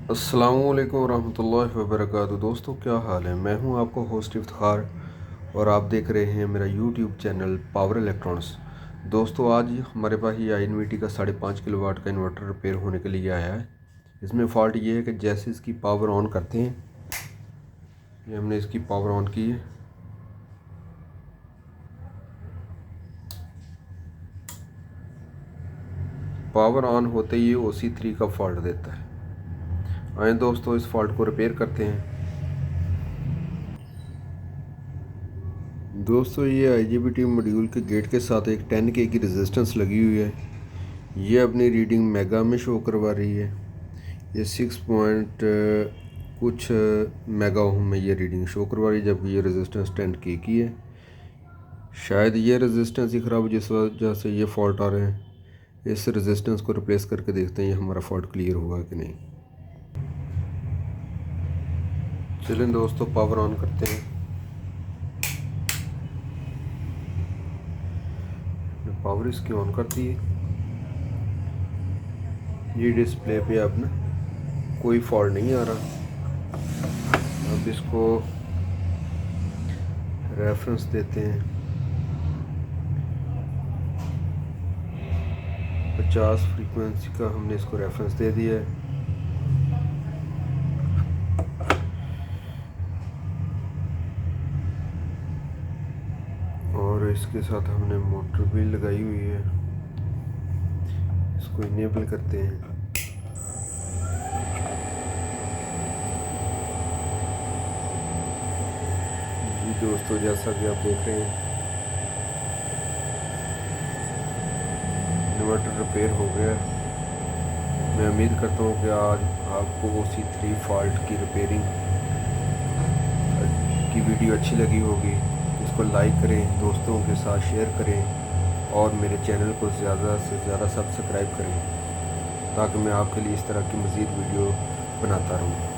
अस्सलामुअलैकुम रहमतुल्लाहि व बरकातहू। दोस्तों क्या हाल है। मैं हूं आपका होस्ट इफ्तिखार और आप देख रहे हैं मेरा यूट्यूब चैनल पावर इलेक्ट्रॉनिक्स। दोस्तों आज हमारे पास ये INVT का 5.5 किलोवाट का इन्वर्टर रिपेयर होने के लिए आया है। इसमें फ़ॉल्ट ये है कि जैसे इसकी पावर ऑन करते हैं, ये हमने इसकी पावर ऑन की है, पावर ऑन होते ही OC3 का फॉल्ट देता है। आए दोस्तों इस फॉल्ट को रिपेयर करते हैं। दोस्तों ये IGBT मॉड्यूल के गेट के साथ एक 10K की रेजिस्टेंस लगी हुई है। ये अपनी रीडिंग मेगा में शो करवा रही है। ये 6 पॉइंट कुछ मेगा ओम में ये रीडिंग शो करवा रही है, जबकि ये रेजिस्टेंस 10K की है। शायद ये रेजिस्टेंस ही ख़राब है जिस वजह से ये फ़ॉल्ट आ रहे हैं। इस रेजिस्टेंस को रिप्लेस करके देखते हैं ये हमारा फ़ॉल्ट क्लियर होगा कि नहीं। चलें दोस्तों पावर ऑन करते हैं। पावर इसकी ऑन कर दी है। ये डिस्प्ले पे अब ना कोई फॉल्ट नहीं आ रहा। अब इसको रेफरेंस देते हैं। 50 फ्रीक्वेंसी का हमने इसको रेफरेंस दे दिया है। और इसके साथ हमने मोटर भी लगाई हुई है। इसको इनेबल करते हैं। जी दोस्तों जैसा कि आप देख रहे हैं इन्वर्टर रिपेयर हो गया। मैं उम्मीद करता हूँ कि आज आपको OC3 फॉल्ट की रिपेयरिंग की वीडियो अच्छी लगी होगी। इसको लाइक करें, दोस्तों के साथ शेयर करें और मेरे चैनल को ज़्यादा से ज़्यादा सब्सक्राइब करें ताकि मैं आपके लिए इस तरह की मज़ीद वीडियो बनाता रहूँ।